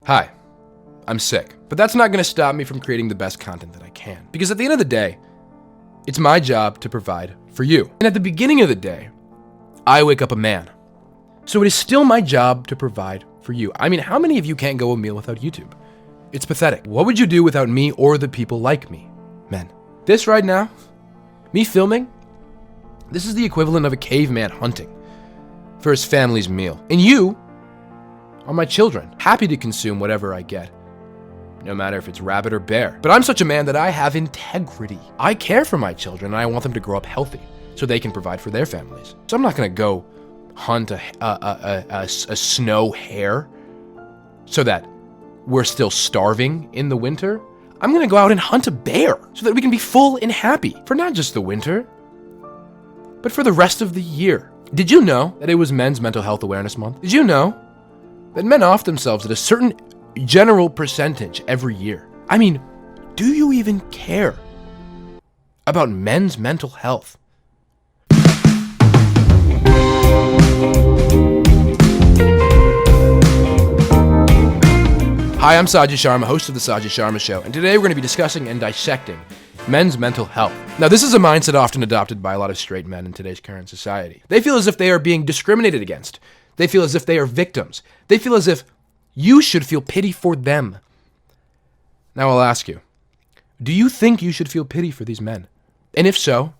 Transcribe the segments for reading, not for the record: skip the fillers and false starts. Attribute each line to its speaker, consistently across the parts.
Speaker 1: Hi, I'm sick, but that's not going to stop me from creating the best content that I can. Because at the end of the day, it's my job to provide for you. And at the beginning of the day, I wake up a man. So it is still my job to provide for you. I mean, how many of you can't go a meal without YouTube? It's pathetic. What would you do without me or the people like me? Men. This right now, me filming, this is the equivalent of a caveman hunting for his family's meal. And you are my children, happy to consume whatever I get, no matter if it's rabbit or bear. But I'm such a man that I have integrity. I care for my children, and I want them to grow up healthy so they can provide for their families. So I'm not gonna go hunt a snow hare so that we're still starving in the winter. I'm gonna go out and hunt a bear so that we can be full and happy for not just the winter, but for the rest of the year. Did you know that it was Men's Mental Health Awareness Month? Did you know that men off themselves at a certain general percentage every year? I mean, do you even care about men's mental health? Hi, I'm Saji Sharma, host of the Saji Sharma Show, and today we're going to be discussing and dissecting men's mental health. Now, this is a mindset often adopted by a lot of straight men in today's current society. They feel as if they are being discriminated against. They feel as if they are victims. They feel as if you should feel pity for them. Now, I'll ask you, do you think you should feel pity for these men? And if so,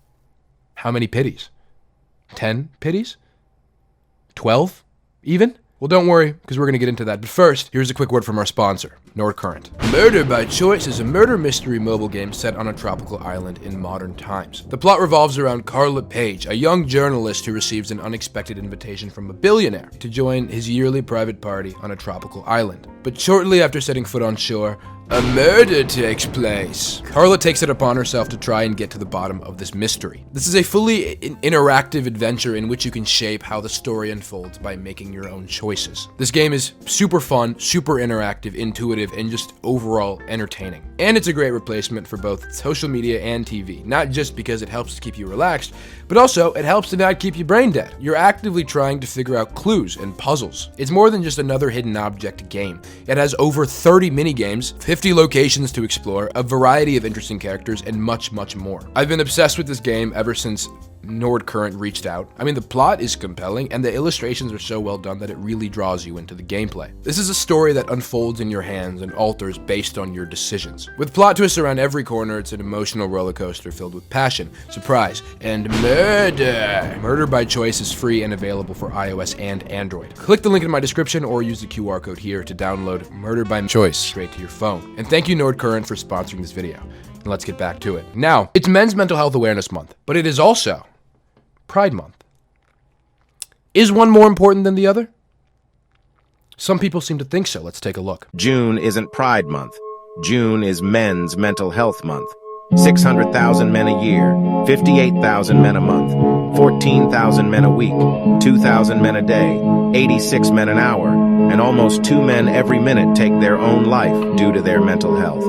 Speaker 1: how many pities? 10 pities? 12 even? Well, don't worry, because we're going to get into that. But first, here's a quick word from our sponsor, Nordcurrent. Murder by Choice is a murder mystery mobile game set on a tropical island in modern times. The plot revolves around Carla Page, a young journalist who receives an unexpected invitation from a billionaire to join his yearly private party on a tropical island. But shortly after setting foot on shore, a murder takes place. Carla takes it upon herself to try and get to the bottom of this mystery. This is a fully interactive adventure in which you can shape how the story unfolds by making your own choices. This game is super fun, super interactive, intuitive, and just overall entertaining. And it's a great replacement for both social media and TV, not just because it helps to keep you relaxed, but also it helps to not keep you brain dead. You're actively trying to figure out clues and puzzles. It's more than just another hidden object game. It has over 30 mini-games, 50 locations to explore, a variety of interesting characters, and much, much more. I've been obsessed with this game ever since Nordcurrent reached out. I mean, the plot is compelling, and the illustrations are so well done that it really draws you into the gameplay. This is a story that unfolds in your hands and alters based on your decisions. With plot twists around every corner, it's an emotional roller coaster filled with passion, surprise, and murder. Murder by Choice is free and available for iOS and Android. Click the link in my description or use the QR code here to download Murder by Choice straight to your phone. And thank you, Nordcurrent, for sponsoring this video. And let's get back to it. Now, it's Men's Mental Health Awareness Month, but it is also Pride Month. Is one more important than the other? Some people seem to think so. Let's take a look.
Speaker 2: June isn't Pride Month. June is Men's Mental Health Month. 600,000 men a year, 58,000 men a month, 14,000 men a week, 2,000 men a day, 86 men an hour, and almost 2 men every minute take their own life due to their mental health.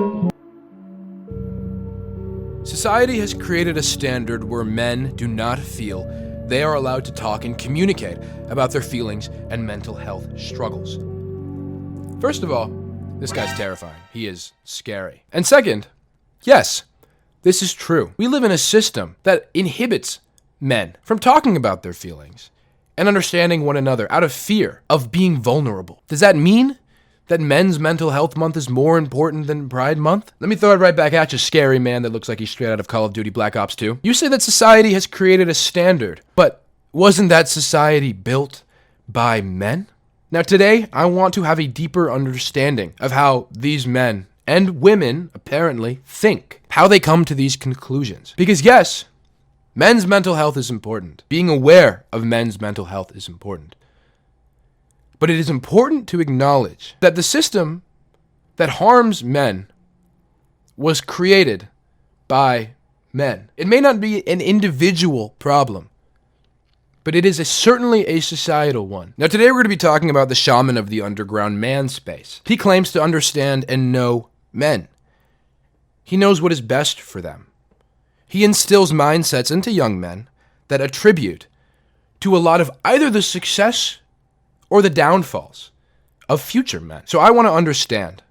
Speaker 1: Society has created a standard where men do not feel they are allowed to talk and communicate about their feelings and mental health struggles. First of all, this guy's terrifying. He is scary. And second, yes, this is true. We live in a system that inhibits men from talking about their feelings and understanding one another out of fear of being vulnerable. Does that mean that Men's Mental Health Month is more important than Pride Month? Let me throw it right back at you, scary man that looks like he's straight out of Call of Duty Black Ops 2. You say that society has created a standard, but wasn't that society built by men? Now today, I want to have a deeper understanding of how these men and women apparently think, how they come to these conclusions. Because yes, men's mental health is important. Being aware of men's mental health is important. But it is important to acknowledge that the system that harms men was created by men. It may not be an individual problem, but it is certainly a societal one. Now today we're going to be talking about the shaman of the underground man space. He claims to understand and know men. He knows what is best for them. He instills mindsets into young men that attribute to a lot of either the success or the downfalls of future men. So I want to understand.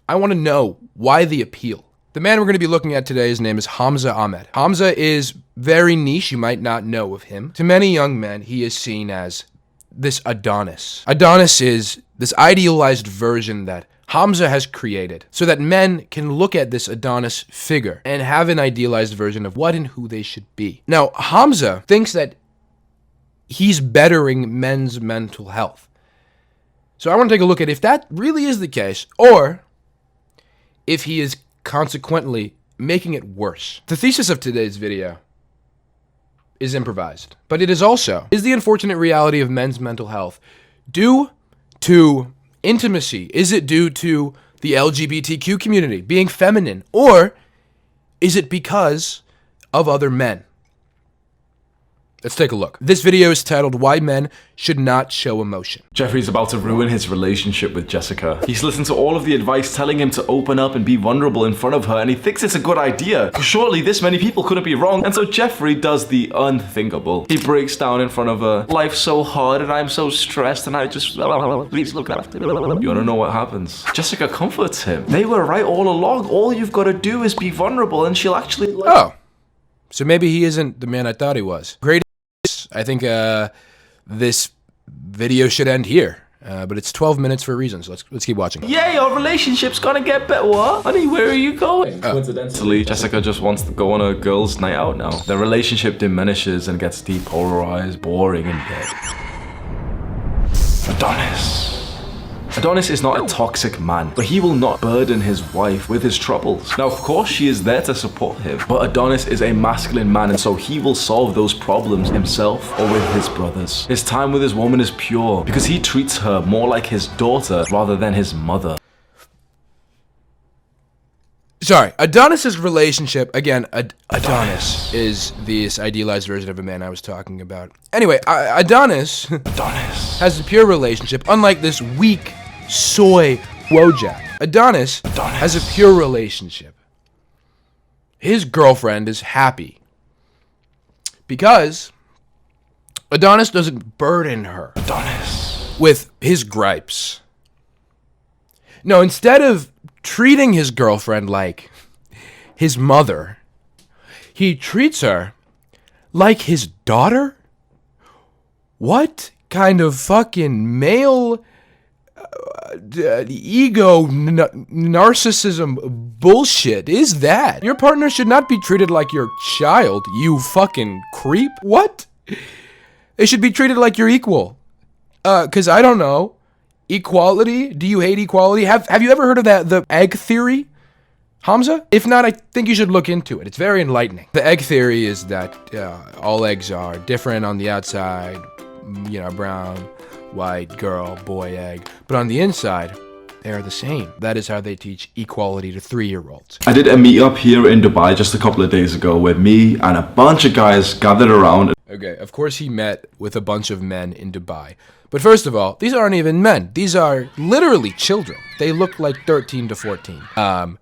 Speaker 1: I want to know why the appeal. The man we're going to be looking at today, his name is Hamza Ahmed. Hamza is very niche. You might not know of him. To many young men, he is seen as this Adonis. Adonis is this idealized version that Hamza has created so that men can look at this Adonis figure and have an idealized version of what and who they should be. Now, Hamza thinks that he's bettering men's mental health. So I want to take a look at if that really is the case, or if he is consequently making it worse. The thesis of today's video is improvised, but it is also, is the unfortunate reality of men's mental health due to intimacy? Is it due to the LGBTQ community being feminine, or is it because of other men? Let's take a look. This video is titled Why Men Should Not Show Emotion.
Speaker 3: Jeffrey's about to ruin his relationship with Jessica. He's listened to all of the advice telling him to open up and be vulnerable in front of her, and he thinks it's a good idea. Surely this many people couldn't be wrong. And so Jeffrey does the unthinkable. He breaks down in front of her. Life's so hard and I'm so stressed and I just... Please look after me. You wanna know what happens? Jessica comforts him. They were right all along. All you've got to do is be vulnerable and she'll actually like...
Speaker 1: Oh, so maybe he isn't the man I thought he was. Great. I think this video should end here, but it's 12 minutes for a reason, so let's keep watching.
Speaker 3: Yeah, your relationship's gonna get better. What? Honey, where are you going? Coincidentally, Jessica just wants to go on a girls' night out now. Their relationship diminishes and gets depolarized, boring, and dead. Adonis. Adonis is not a toxic man, but he will not burden his wife with his troubles. Now, of course, she is there to support him, but Adonis is a masculine man, and so he will solve those problems himself or with his brothers. His time with his woman is pure because he treats her more like his daughter rather than his mother.
Speaker 1: Sorry, Adonis's relationship, again, Adonis is this idealized version of a man I was talking about. Anyway, Adonis has a pure relationship, unlike this weak soy Wojak. Adonis has a pure relationship. His girlfriend is happy because Adonis doesn't burden her with his gripes. No, instead of treating his girlfriend like his mother, he treats her like his daughter? What kind of fucking male ego narcissism bullshit is that? Your partner should not be treated like your child, you fucking creep. What? They should be treated like your equal. 'Cause I don't know. Equality? Do you hate equality? Have you ever heard of the egg theory, Hamza? If not, I think you should look into it. It's very enlightening. The egg theory is that all eggs are different on the outside, you know, brown, white, girl, boy egg. But on the inside, they are the same. That is how they teach equality to 3-year-olds.
Speaker 3: I did a meetup here in Dubai just a couple of days ago where me and a bunch of guys gathered around.
Speaker 1: Okay, of course he met with a bunch of men in Dubai. But first of all, these aren't even men. These are literally children. They look like 13 to 14.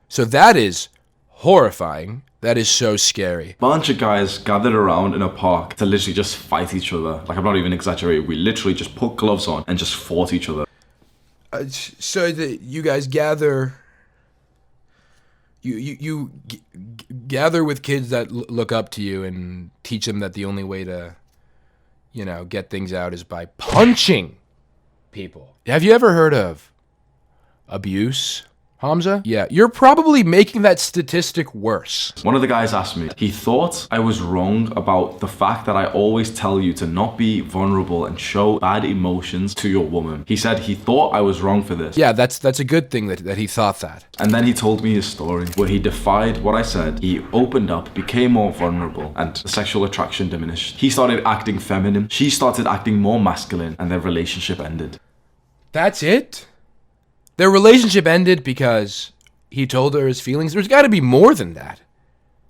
Speaker 1: So that is horrifying. That is so scary.
Speaker 3: Bunch of guys gathered around in a park to literally just fight each other. Like, I'm not even exaggerating. We literally just put gloves on and just fought each other.
Speaker 1: So you guys gather... You gather with kids that look up to you and teach them that the only way to, you know, get things out is by punching people. Have you ever heard of abuse, Hamza? Yeah, you're probably making that statistic worse.
Speaker 3: One of the guys asked me, he thought I was wrong about the fact that I always tell you to not be vulnerable and show bad emotions to your woman. He said he thought I was wrong for this.
Speaker 1: Yeah, that's a good thing that he thought that.
Speaker 3: And then he told me his story where he defied what I said. He opened up, became more vulnerable, and the sexual attraction diminished. He started acting feminine. She started acting more masculine, and their relationship ended.
Speaker 1: That's it? Their relationship ended because he told her his feelings? There's got to be more than that.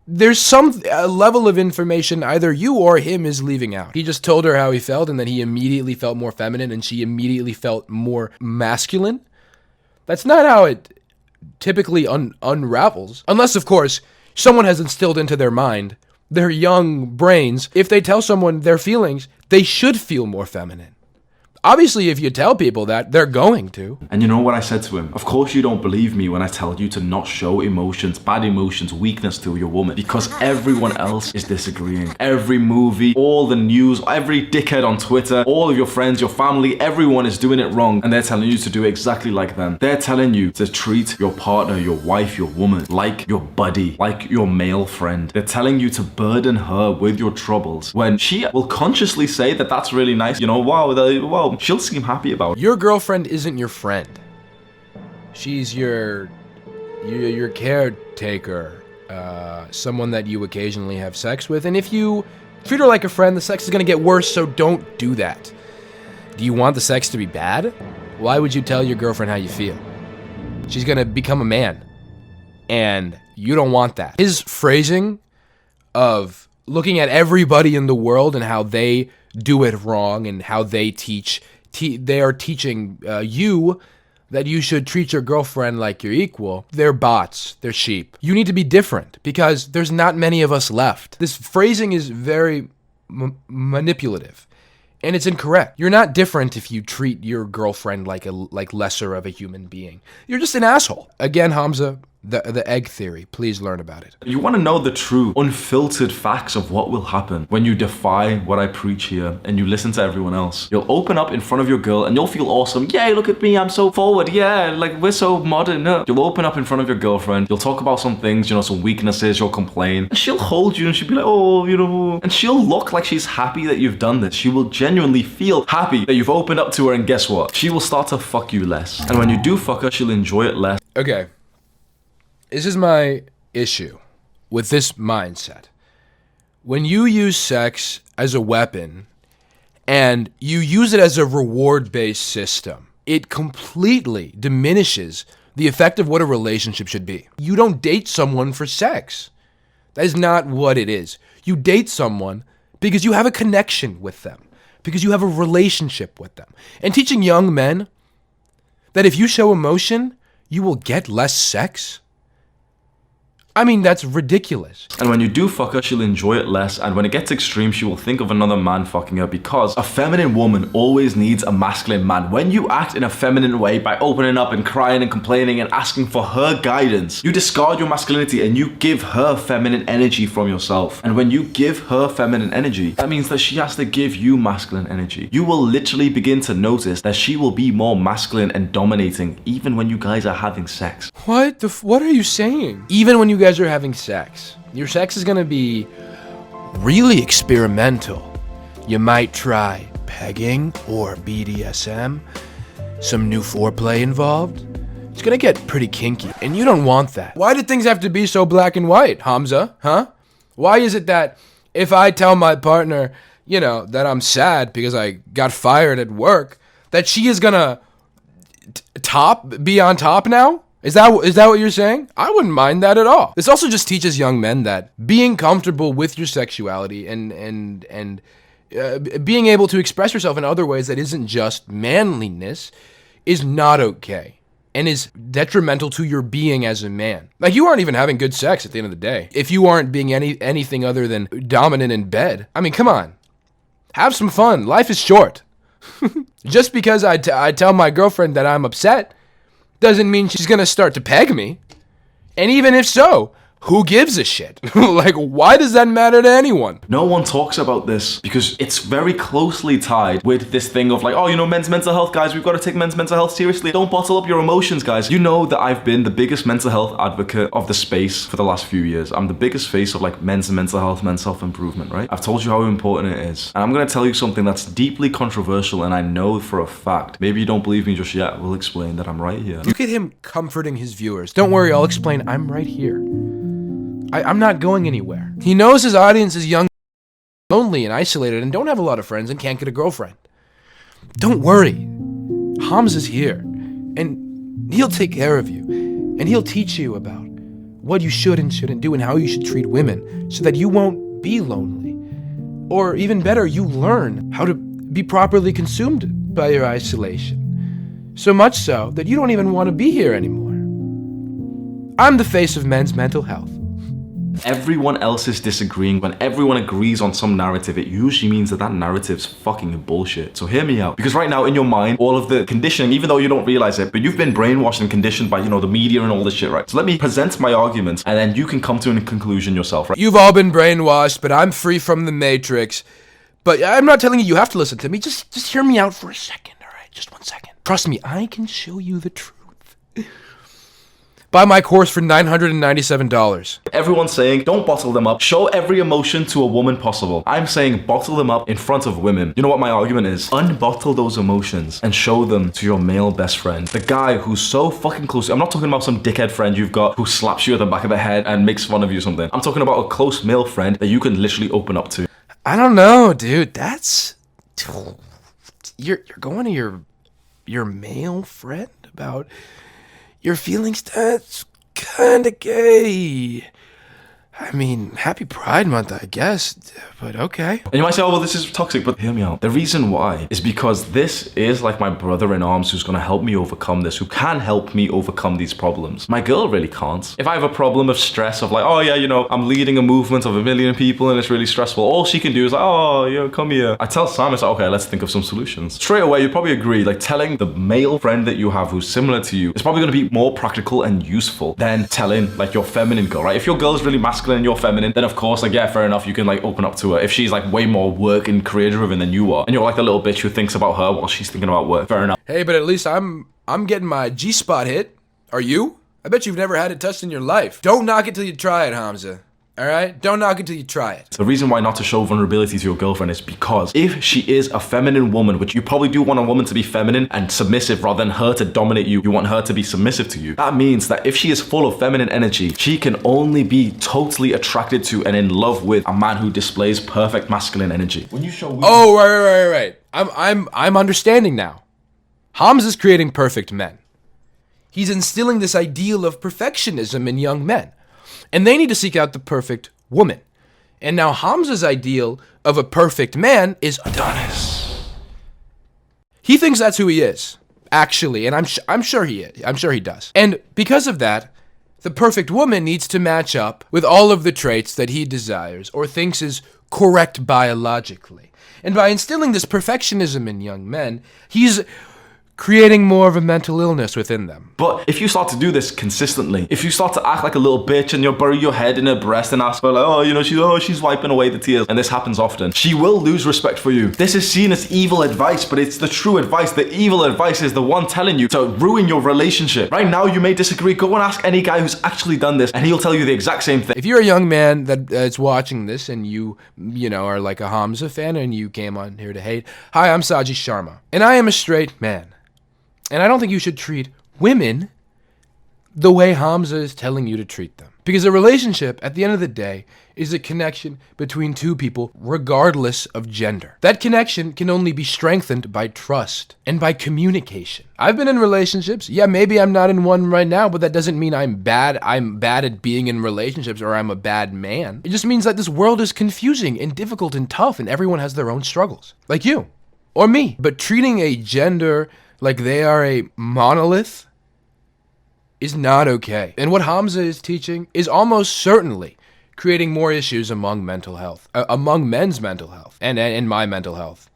Speaker 1: There's some level of information either you or him is leaving out. He just told her how he felt, and then he immediately felt more feminine, and she immediately felt more masculine. That's not how it typically unravels. Unless, of course, someone has instilled into their mind, their young brains, if they tell someone their feelings, they should feel more feminine. Obviously, if you tell people that, they're going to.
Speaker 3: And you know what I said to him? Of course you don't believe me when I tell you to not show emotions, bad emotions, weakness to your woman, because everyone else is disagreeing. Every movie, all the news, every dickhead on Twitter, all of your friends, your family, everyone is doing it wrong, and they're telling you to do exactly like them. They're telling you to treat your partner, your wife, your woman, like your buddy, like your male friend. They're telling you to burden her with your troubles, when she will consciously say that that's really nice. You know, wow, she'll seem happy about it.
Speaker 1: Your girlfriend isn't your friend. She's your caretaker, someone that you occasionally have sex with. And if you treat her like a friend, the sex is gonna get worse, so don't do that. Do you want the sex to be bad? Why would you tell your girlfriend how you feel? She's gonna become a man, and you don't want that. His phrasing of looking at everybody in the world and how they do it wrong and how they they are teaching you that you should treat your girlfriend like your equal. They're bots. They're sheep. You need to be different because there's not many of us left. This phrasing is very manipulative, and it's incorrect. You're not different if you treat your girlfriend like lesser of a human being. You're just an asshole. Again, Hamza, the egg theory. Please learn about it.
Speaker 3: You want to know the true, unfiltered facts of what will happen when you defy what I preach here and you listen to everyone else. You'll open up in front of your girl and you'll feel awesome. Yay, look at me, I'm so forward. Yeah, like we're so modern. You'll open up in front of your girlfriend. You'll talk about some things, some weaknesses. You'll complain. And she'll hold you and she'll be like, oh, and she'll look like she's happy that you've done this. She will genuinely feel happy that you've opened up to her, and guess what? She will start to fuck you less. And when you do fuck her, she'll enjoy it less.
Speaker 1: Okay. This is my issue with this mindset. When you use sex as a weapon and you use it as a reward-based system, it completely diminishes the effect of what a relationship should be. You don't date someone for sex. That is not what it is. You date someone because you have a connection with them, because you have a relationship with them. And teaching young men that if you show emotion, you will get less sex? I mean, that's ridiculous.
Speaker 3: And when you do fuck her, she'll enjoy it less, and when it gets extreme, she will think of another man fucking her, because a feminine woman always needs a masculine man. When you act in a feminine way by opening up and crying and complaining and asking for her guidance, you discard your masculinity and you give her feminine energy from yourself. And when you give her feminine energy, that means that she has to give you masculine energy. You will literally begin to notice that she will be more masculine and dominating even when you guys are having sex.
Speaker 1: What are you saying? Even when you guys are having sex, your sex is gonna be really experimental. You might try pegging or BDSM, some new foreplay involved. It's gonna get pretty kinky, and you don't want that. Why did things have to be so black and white, Hamza? Huh? Why is it that if I tell my partner, that I'm sad because I got fired at work, that she is gonna be on top now? Is that what you're saying? I wouldn't mind that at all. This also just teaches young men that being comfortable with your sexuality and being able to express yourself in other ways that isn't just manliness is not okay and is detrimental to your being as a man. Like, you aren't even having good sex at the end of the day if you aren't being anything other than dominant in bed. I mean, come on. Have some fun. Life is short. Just because I tell my girlfriend that I'm upset doesn't mean she's gonna start to peg me. And even if so, who gives a shit? Like, why does that matter to anyone?
Speaker 3: No one talks about this because it's very closely tied with this thing of like, men's mental health, guys. We've got to take men's mental health seriously. Don't bottle up your emotions, guys. You know that I've been the biggest mental health advocate of the space for the last few years. I'm the biggest face of like men's mental health, men's self-improvement, right? I've told you how important it is. And I'm going to tell you something that's deeply controversial, and I know for a fact. Maybe you don't believe me just yet. We'll explain that I'm right here.
Speaker 1: Look at him comforting his viewers. Don't worry, I'll explain. I'm right here. I'm not going anywhere. He knows his audience is young, lonely, and isolated, and don't have a lot of friends and can't get a girlfriend. Don't worry. Hamza's here, and he'll take care of you, and he'll teach you about what you should and shouldn't do and how you should treat women so that you won't be lonely. Or even better, you learn how to be properly consumed by your isolation. So much so that you don't even want to be here anymore. I'm the face of men's mental health.
Speaker 3: everyone else is disagreeing, when everyone agrees on some narrative, it usually means that that narrative's fucking bullshit. So hear me out. Because right now in your mind, all of the conditioning, even though you don't realize it, but you've been brainwashed and conditioned by, the media and all this shit, right? So let me present my arguments and then you can come to a conclusion yourself, right?
Speaker 1: You've all been brainwashed, but I'm free from the matrix. But I'm not telling you have to listen to me. Just hear me out for a second, all right? Just 1 second. Trust me, I can show you the truth. Buy my course for $997.
Speaker 3: Everyone's saying, don't bottle them up. Show every emotion to a woman possible. I'm saying bottle them up in front of women. You know what my argument is? Unbottle those emotions and show them to your male best friend. The guy who's so fucking close. I'm not talking about some dickhead friend you've got who slaps you at the back of the head and makes fun of you or something. I'm talking about a close male friend that you can literally open up to.
Speaker 1: I don't know, dude. That's... You're going to your male friend about... your feelings, that's kinda gay. I mean, happy Pride Month, I guess, but okay.
Speaker 3: And you might say, oh, well, this is toxic, but hear me out. The reason why is because this is like my brother in arms who's gonna help me overcome this, who can help me overcome these problems. My girl really can't. If I have a problem of stress of like, oh yeah, I'm leading a movement of 1 million people and it's really stressful, all she can do is like, oh, come here. I tell Sam, it's like, okay, let's think of some solutions. Straight away, you probably agree, like telling the male friend that you have who's similar to you is probably gonna be more practical and useful than telling like your feminine girl, right? If your girl's really masculine and you're feminine, then of course, like, yeah, fair enough, you can like open up to her. If she's like way more work and career driven than you are, and you're like the little bitch who thinks about her while she's thinking about work, fair enough.
Speaker 1: Hey, but at least I'm getting my G-spot hit. Are you? I bet you've never had it touched in your life. Don't knock it till you try it, Hamza. All right? Don't knock it till you try it.
Speaker 3: The reason why not to show vulnerability to your girlfriend is because if she is a feminine woman, which you probably do want a woman to be feminine and submissive rather than her to dominate you, you want her to be submissive to you. That means that if she is full of feminine energy, she can only be totally attracted to and in love with a man who displays perfect masculine energy. When you show
Speaker 1: Oh, right. I'm understanding now. Hamza's creating perfect men. He's instilling this ideal of perfectionism in young men. And they need to seek out the perfect woman. And now Hamza's ideal of a perfect man is Adonis. He thinks that's who he is, actually, and I'm sure he is. I'm sure he does. And because of that, the perfect woman needs to match up with all of the traits that he desires or thinks is correct biologically. And by instilling this perfectionism in young men, he's creating more of a mental illness within them.
Speaker 3: But if you start to do this consistently, if you start to act like a little bitch and you bury your head in her breast and ask her like, she's wiping away the tears, and this happens often, she will lose respect for you. This is seen as evil advice, but it's the true advice. The evil advice is the one telling you to ruin your relationship. Right now, you may disagree. Go and ask any guy who's actually done this, and he'll tell you the exact same thing.
Speaker 1: If you're a young man that's watching this and you are like a Hamza fan and you came on here to hate, hi, I'm Saji Sharma, and I am a straight man. And I don't think you should treat women the way Hamza is telling you to treat them. Because a relationship, at the end of the day, is a connection between two people regardless of gender. That connection can only be strengthened by trust and by communication. I've been in relationships. Yeah, maybe I'm not in one right now, but that doesn't mean I'm bad. I'm bad at being in relationships or I'm a bad man. It just means that this world is confusing and difficult and tough and everyone has their own struggles. Like you or me. But treating a gender like they are a monolith is not okay. And what Hamza is teaching is almost certainly creating more issues among mental health, among men's mental health, and in my mental health,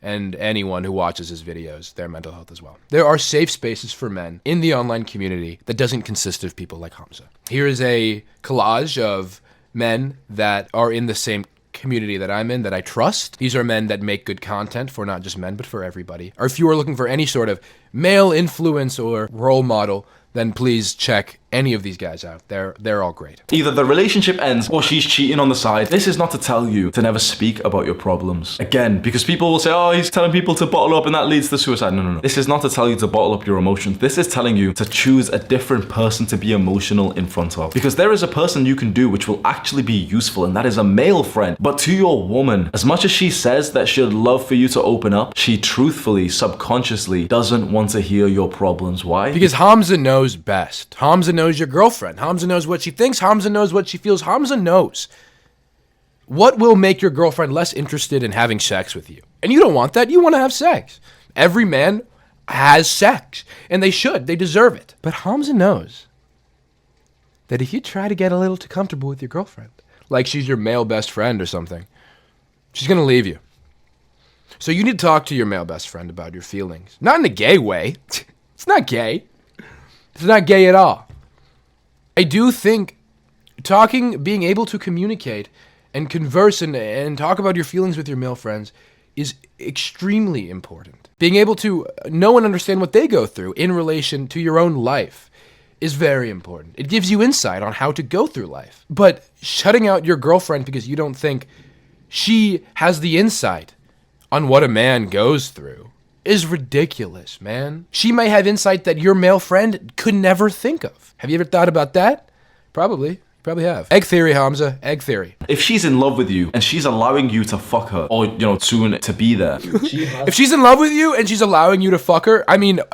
Speaker 1: and anyone who watches his videos, their mental health as well. There are safe spaces for men in the online community that doesn't consist of people like Hamza. Here is a collage of men that are in the same community that I'm in, that I trust. These are men that make good content for not just men, but for everybody. Or if you are looking for any sort of male influence or role model, then please check any of these guys out. They're all great.
Speaker 3: Either the relationship ends or she's cheating on the side. This is not to tell you to never speak about your problems. Again, because people will say, oh, he's telling people to bottle up and that leads to suicide. No. This is not to tell you to bottle up your emotions. This is telling you to choose a different person to be emotional in front of. Because there is a person you can do which will actually be useful, and that is a male friend. But to your woman, as much as she says that she'd love for you to open up, she truthfully, subconsciously doesn't want to hear your problems. Why?
Speaker 1: Because Hamza knows best. Hamza knows your girlfriend. Hamza knows what she thinks. Hamza knows what she feels. Hamza knows what will make your girlfriend less interested in having sex with you. And you don't want that. You want to have sex. Every man has sex. And they should. They deserve it. But Hamza knows that if you try to get a little too comfortable with your girlfriend, like she's your male best friend or something, she's gonna leave you. So you need to talk to your male best friend about your feelings. Not in a gay way. It's not gay. It's not gay at all. I do think being able to communicate and converse and talk about your feelings with your male friends is extremely important. Being able to know and understand what they go through in relation to your own life is very important. It gives you insight on how to go through life. But shutting out your girlfriend because you don't think she has the insight on what a man goes through is ridiculous, man. She may have insight that your male friend could never think of. Have you ever thought about that? Probably. Probably have. Egg theory, Hamza. Egg theory.
Speaker 3: If she's in love with you and she's allowing you to fuck her, or, soon to be there.
Speaker 1: If she's in love with you and she's allowing you to fuck her,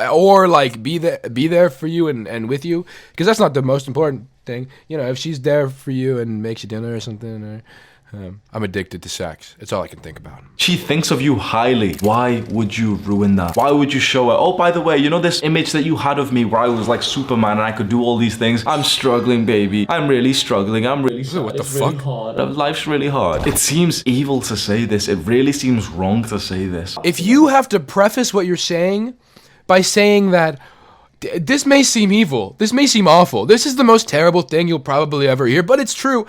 Speaker 1: or like be there for you and with you, because that's not the most important thing. If she's there for you and makes you dinner or something, I'm addicted to sex. It's all I can think about.
Speaker 3: She thinks of you highly. Why would you ruin that? Why would you show her, oh, by the way, this image that you had of me where I was like Superman and I could do all these things? I'm struggling, baby. I'm really struggling. I'm really
Speaker 1: sorry. What the fuck?
Speaker 3: Really life's really hard. It seems evil to say this. It really seems wrong to say this.
Speaker 1: If you have to preface what you're saying by saying that this may seem evil, this may seem awful, this is the most terrible thing you'll probably ever hear, but it's true,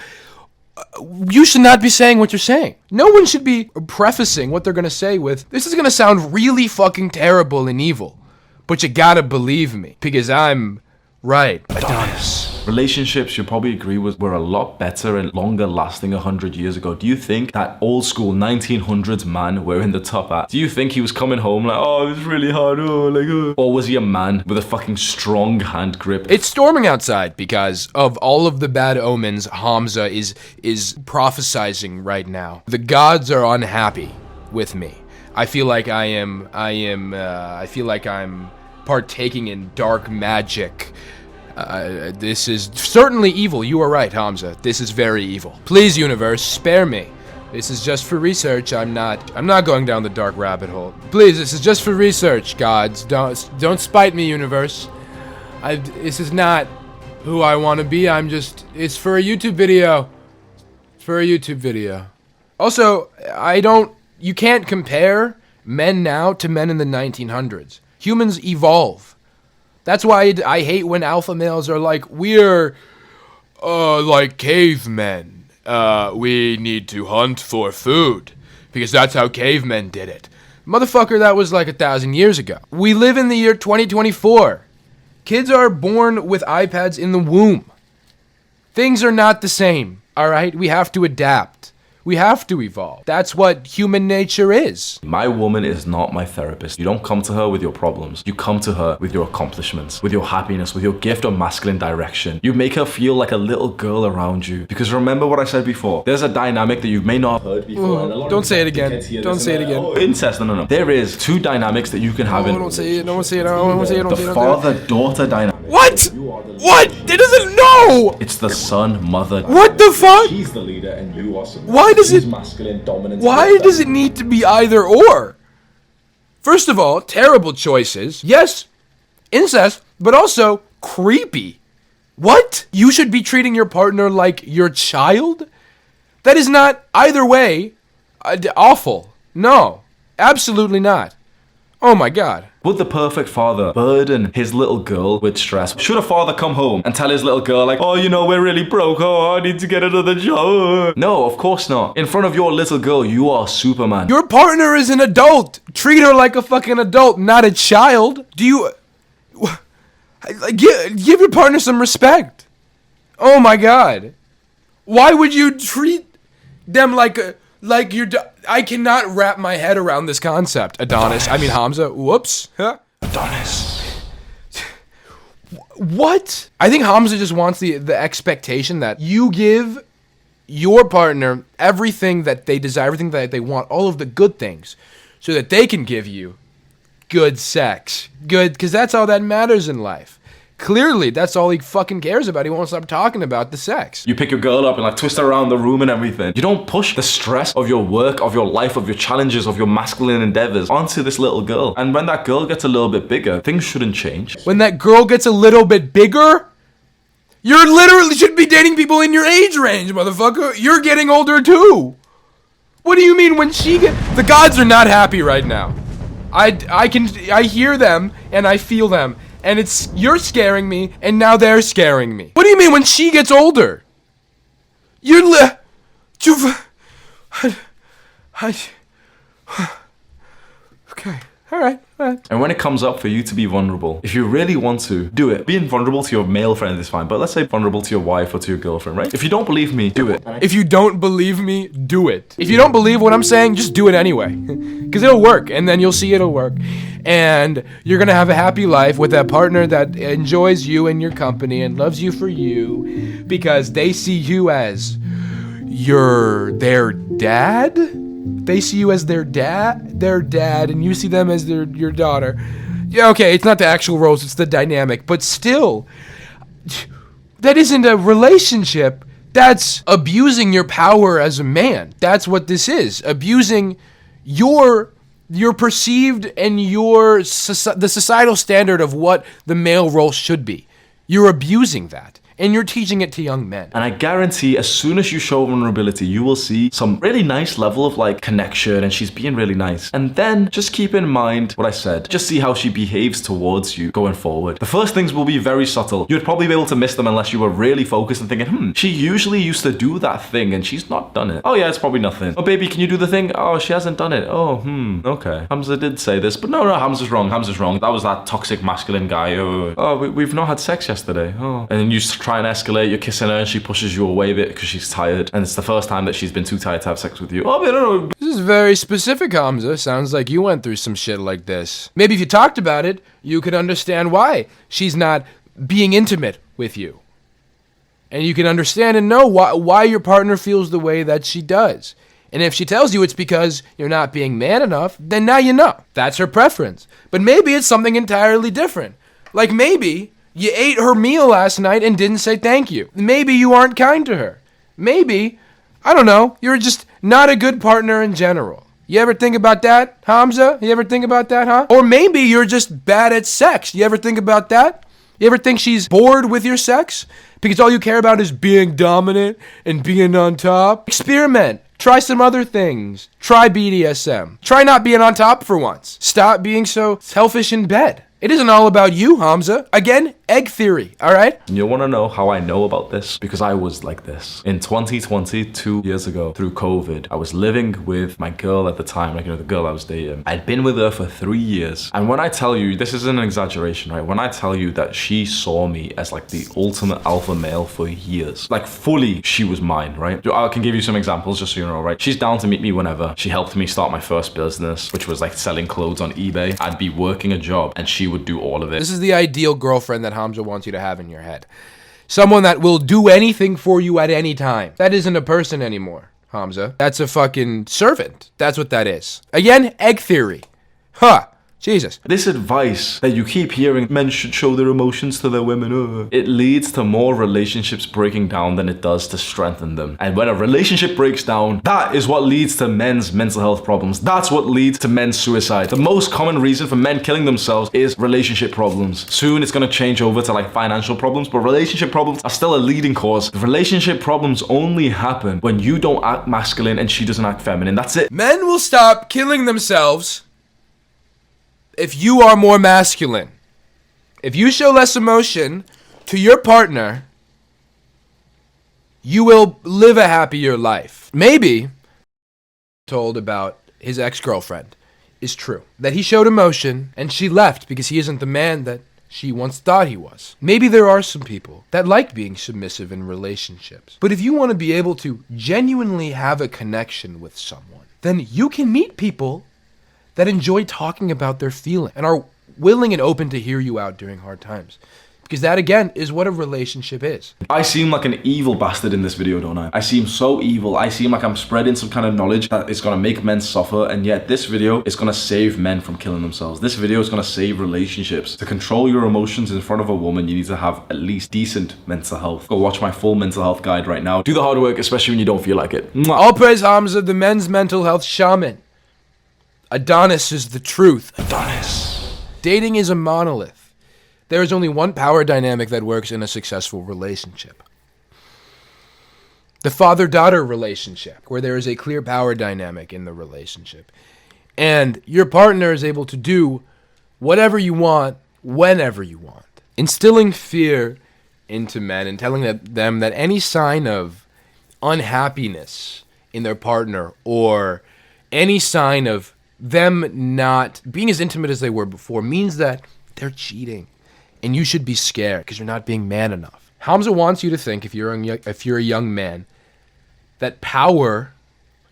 Speaker 1: you should not be saying what you're saying. No one should be prefacing what they're going to say with, this is going to sound really fucking terrible and evil, but you gotta believe me, because I'm right. Adonis.
Speaker 3: Relationships, you probably agree with, were a lot better and longer lasting 100 years ago. Do you think that old school 1900s man wearing the top hat, do you think he was coming home like, oh, it's really hard, or was he a man with a fucking strong hand grip?
Speaker 1: It's storming outside because of all of the bad omens Hamza is prophesizing right now. The gods are unhappy with me. I feel like I'm partaking in dark magic. This is certainly evil. You are right, Hamza. This is very evil. Please, universe, spare me. This is just for research. I'm not going down the dark rabbit hole. Please, this is just for research, gods. Don't spite me, universe. This is not who I want to be. It's for a YouTube video. It's for a YouTube video. Also, you can't compare men now to men in the 1900s. Humans evolve. That's why I hate when alpha males are like, we're like cavemen. We need to hunt for food because that's how cavemen did it. Motherfucker, that was like 1,000 years ago. We live in the year 2024. Kids are born with iPads in the womb. Things are not the same, all right? We have to adapt. We have to evolve. That's what human nature is.
Speaker 3: My woman is not my therapist. You don't come to her with your problems. You come to her with your accomplishments, with your happiness, with your gift of masculine direction. You make her feel like a little girl around you. Because remember what I said before. There's a dynamic that you may not have heard before.
Speaker 1: Don't say it again. Don't say it again.
Speaker 3: Oh, incest. No. There is two dynamics that you can have in.
Speaker 1: Don't say it. Don't say it. Don't say it.
Speaker 3: The father-daughter dynamic.
Speaker 1: What? What? It doesn't know.
Speaker 3: It's the son-mother.
Speaker 1: What the fuck?
Speaker 3: She's the leader and you are some.
Speaker 1: Why does it?
Speaker 3: Masculine dominance.
Speaker 1: Why does it need to be either or? First of all, terrible choices. Yes, incest, but also creepy. What? You should be treating your partner like your child? That is not either way awful. No, absolutely not. Oh my God.
Speaker 3: Would the perfect father burden his little girl with stress? Should a father come home and tell his little girl like, oh, we're really broke, oh, I need to get another job? No, of course not. In front of your little girl, you are Superman.
Speaker 1: Your partner is an adult. Treat her like a fucking adult, not a child. Do you... Give your partner some respect. Oh my God. Why would you treat them like you're... I cannot wrap my head around this concept. Adonis. Hamza. Whoops. Huh? Adonis. What? I think Hamza just wants the expectation that you give your partner everything that they desire, everything that they want, all of the good things, so that they can give you good sex. Good, because that's all that matters in life. Clearly, that's all he fucking cares about. He won't stop talking about the sex.
Speaker 3: You pick your girl up and twist her around the room and everything. You don't push the stress of your work, of your life, of your challenges, of your masculine endeavors onto this little girl. And when that girl gets a little bit bigger, things shouldn't change.
Speaker 1: When that girl gets a little bit bigger? You're literally should be dating people in your age range, motherfucker. You're getting older too. What do you mean when she the gods are not happy right now. I hear them and I feel them, and you're scaring me and now they're scaring me. What do you mean when she gets older? Okay. All right.
Speaker 3: And when it comes up for you to be vulnerable, if you really want to, do it. Being vulnerable to your male friend is fine, but let's say vulnerable to your wife or to your girlfriend, right? If you don't believe me, do it.
Speaker 1: If you don't believe me, do it. If you don't believe what I'm saying, just do it anyway. Because it'll work, and then you'll see it'll work. And you're going to have a happy life with a partner that enjoys you and your company and loves you for you because they see you as their dad? They see you as their dad, and you see them as your daughter. Yeah, okay, it's not the actual roles, it's the dynamic. But still, that isn't a relationship. That's abusing your power as a man. That's what this is. Abusing your perceived and the societal standard of what the male role should be. You're abusing that. And you're teaching it to young men.
Speaker 3: And I guarantee as soon as you show vulnerability, you will see some really nice level of like connection, and she's being really nice. And then just keep in mind what I said. Just see how she behaves towards you going forward. The first things will be very subtle. You'd probably be able to miss them unless you were really focused and thinking, she usually used to do that thing and she's not done it. Oh yeah, it's probably nothing. Oh baby, can you do the thing? Oh, she hasn't done it. Oh, okay. Hamza did say this, but no, Hamza's wrong. That was that toxic masculine guy. We've not had sex yesterday. Oh. And then you try and escalate, you're kissing her and she pushes you away a bit because she's tired, and it's the first time that she's been too tired to have sex with you. Oh, I don't know.
Speaker 1: This is very specific, Hamza. Sounds like you went through some shit like this. Maybe if you talked about it, you could understand why she's not being intimate with you. And you can understand and know why your partner feels the way that she does. And if she tells you it's because you're not being man enough, then now you know. That's her preference. But maybe it's something entirely different. Like maybe you ate her meal last night and didn't say thank you. Maybe you aren't kind to her. Maybe, I don't know, you're just not a good partner in general. You ever think about that, Hamza? You ever think about that, huh? Or maybe you're just bad at sex. You ever think about that? You ever think she's bored with your sex? Because all you care about is being dominant and being on top? Experiment. Try some other things. Try BDSM. Try not being on top for once. Stop being so selfish in bed. It isn't all about you, Hamza. Again, egg theory, all right?
Speaker 3: You want to know how I know about this? Because I was like this. In 2020, 2 years ago, through COVID, I was living with my girl at the time, the girl I was dating. I'd been with her for 3 years. And when I tell you, this isn't an exaggeration, right? When I tell you that she saw me as like the ultimate alpha male for years, like fully she was mine, right? I can give you some examples just so you know, right? She's down to meet me whenever. She helped me start my first business, which was like selling clothes on eBay. I'd be working a job and she would do all of it.
Speaker 1: This is the ideal girlfriend that Hamza wants you to have in your head. Someone that will do anything for you at any time. That isn't a person anymore, Hamza. That's a fucking servant. That's what that is. Again, egg theory. Huh. Jesus.
Speaker 3: This advice that you keep hearing, men should show their emotions to their women, it leads to more relationships breaking down than it does to strengthen them. And when a relationship breaks down, that is what leads to men's mental health problems. That's what leads to men's suicide. The most common reason for men killing themselves is relationship problems. Soon it's going to change over to like financial problems, but relationship problems are still a leading cause. The relationship problems only happen when you don't act masculine and she doesn't act feminine. That's it.
Speaker 1: Men will stop killing themselves if you are more masculine. If you show less emotion to your partner, you will live a happier life. Maybe told about his ex-girlfriend is true. That he showed emotion and she left because he isn't the man that she once thought he was. Maybe there are some people that like being submissive in relationships. But if you want to be able to genuinely have a connection with someone, then you can meet people that enjoy talking about their feelings and are willing and open to hear you out during hard times. Because that, again, is what a relationship is.
Speaker 3: I seem like an evil bastard in this video, don't I? I seem so evil. I seem like I'm spreading some kind of knowledge that is going to make men suffer, and yet this video is going to save men from killing themselves. This video is going to save relationships. To control your emotions in front of a woman, you need to have at least decent mental health. Go watch my full mental health guide right now. Do the hard work, especially when you don't feel like it. Mwah.
Speaker 1: All praise Hamza, the men's mental health shaman. Adonis is the truth.
Speaker 3: Adonis.
Speaker 1: Dating is a monolith. there is only one power dynamic that works in a successful relationship. The father-daughter relationship, where there is a clear power dynamic in the relationship. And your partner is able to do whatever you want, whenever you want. Instilling fear into men and telling them that any sign of unhappiness in their partner or any sign of them not being as intimate as they were before means that they're cheating. And you should be scared because you're not being man enough. Hamza wants you to think, if you're a young man, that power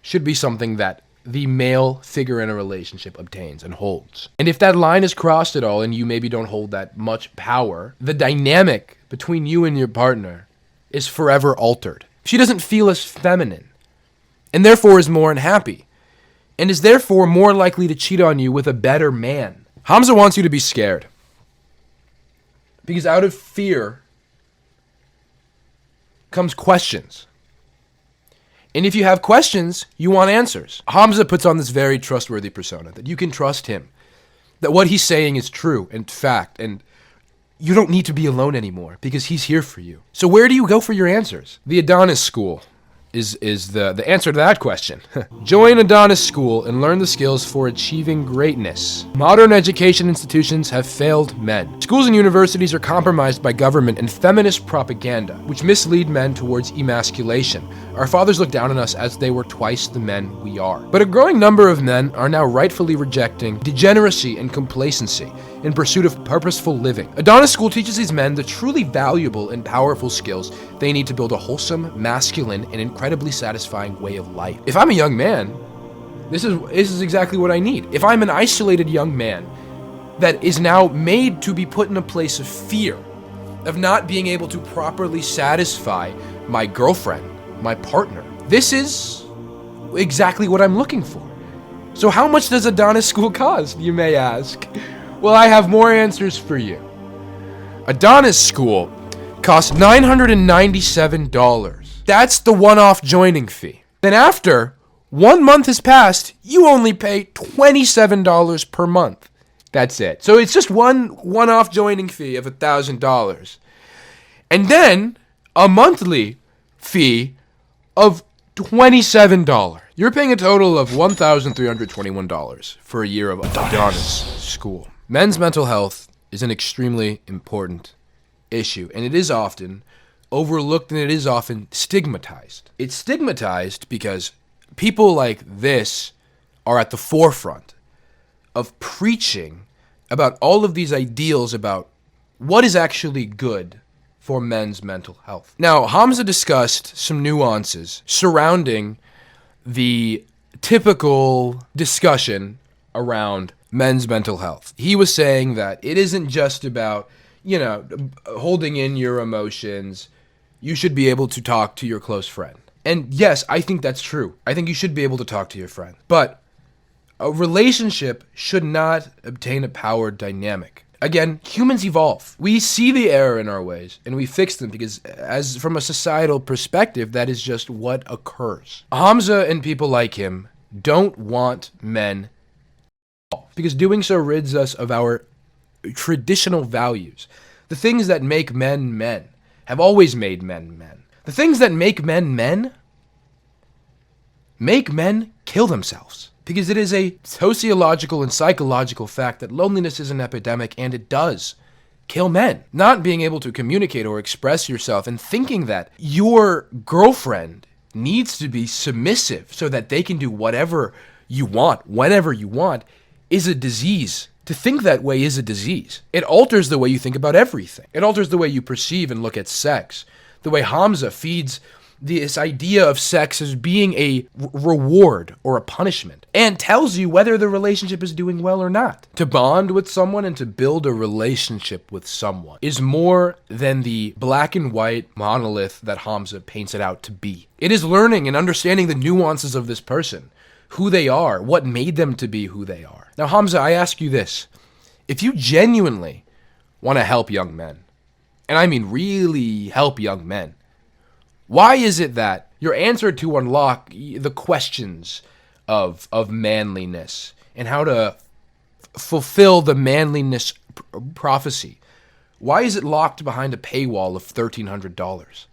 Speaker 1: should be something that the male figure in a relationship obtains and holds. And if that line is crossed at all and you maybe don't hold that much power, the dynamic between you and your partner is forever altered. She doesn't feel as feminine and therefore is more unhappy and is therefore more likely to cheat on you with a better man. Hamza wants you to be scared because out of fear comes questions. And if you have questions, you want answers. Hamza puts on this very trustworthy persona, that you can trust him, that what he's saying is true and fact, and you don't need to be alone anymore because he's here for you. So where do you go for your answers? The Adonis school is the answer to that question. Join Adonis school and learn the skills for achieving greatness. Modern education institutions have failed men. Schools and universities are compromised by government and feminist propaganda, which mislead men towards emasculation. Our fathers looked down on us as they were twice the men we are. But a growing number of men are now rightfully rejecting degeneracy and complacency in pursuit of purposeful living. Adonis school teaches these men the truly valuable and powerful skills they need to build a wholesome, masculine, and incredibly satisfying way of life. If I'm a young man, this is exactly what I need. If I'm an isolated young man that is now made to be put in a place of fear, of not being able to properly satisfy my girlfriend, my partner, this is exactly what I'm looking for. So how much does Adonis school cost, you may ask? Well, I have more answers for you. Adonis school costs $997. That's the one-off joining fee. Then after 1 month has passed, you only pay $27 per month. That's it. So it's just one-off joining fee of $1,000. And then a monthly fee of $27. You're paying a total of $1,321 for a year of Adonis school. Men's mental health is an extremely important issue, and it is often overlooked and it is often stigmatized. It's stigmatized because people like this are at the forefront of preaching about all of these ideals about what is actually good for men's mental health. Now, Hamza discussed some nuances surrounding the typical discussion around men's mental health. He was saying that it isn't just about, holding in your emotions. You should be able to talk to your close friend. And yes, I think that's true. I think you should be able to talk to your friend. But a relationship should not obtain a power dynamic. Again, humans evolve. We see the error in our ways and we fix them because as from a societal perspective, that is just what occurs. Hamza and people like him don't want men because doing so rids us of our traditional values. The things that make men men have always made men men. The things that make men kill themselves. Because it is a sociological and psychological fact that loneliness is an epidemic and it does kill men. Not being able to communicate or express yourself and thinking that your girlfriend needs to be submissive so that they can do whatever you want, whenever you want, is a disease. To think that way is a disease. It alters the way you think about everything. It alters the way you perceive and look at sex. The way Hamza feeds this idea of sex as being a reward or a punishment and tells you whether the relationship is doing well or not. To bond with someone and to build a relationship with someone is more than the black and white monolith that Hamza paints it out to be. It is learning and understanding the nuances of this person, who they are, what made them to be who they are. Now, Hamza, I ask you this. If you genuinely want to help young men, and I mean really help young men, why is it that your answer to unlock the questions of manliness and how to fulfill the manliness prophecy, Why is it locked behind a paywall of $1,300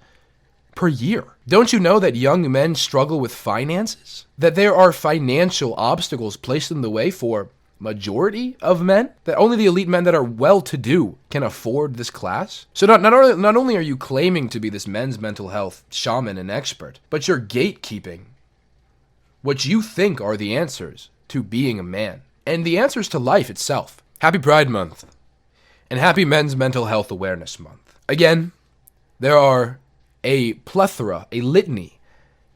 Speaker 1: per year? Don't you know that young men struggle with finances? That there are financial obstacles placed in the way for majority of men? That only the elite men that are well-to-do can afford this class? So not only are you claiming to be this men's mental health shaman and expert, but you're gatekeeping what you think are the answers to being a man and the answers to life itself. Happy Pride Month and happy Men's Mental Health Awareness Month. Again, there are a plethora, a litany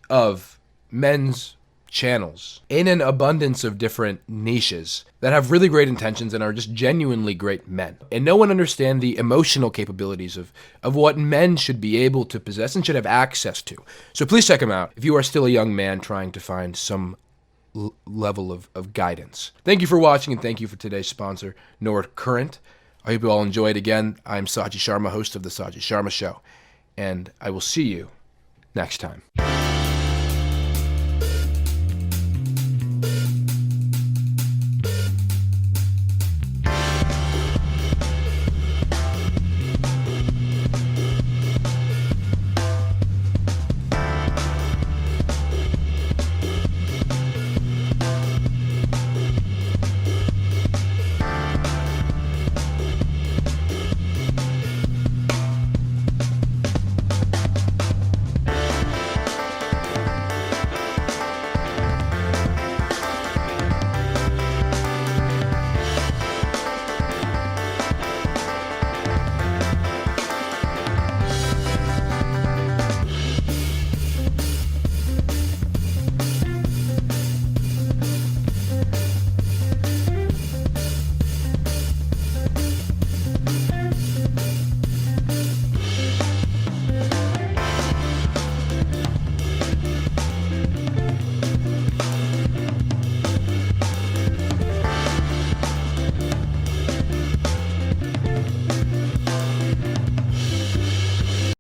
Speaker 1: of men's channels in an abundance of different niches that have really great intentions and are just genuinely great men. And no one understands the emotional capabilities of what men should be able to possess and should have access to. So please check them out if you are still a young man trying to find some level of guidance. Thank you for watching, and thank you for today's sponsor, Nord Current. I hope you all enjoyed. Again, I'm Saji Sharma, host of The Saji Sharma Show, and I will see you next time.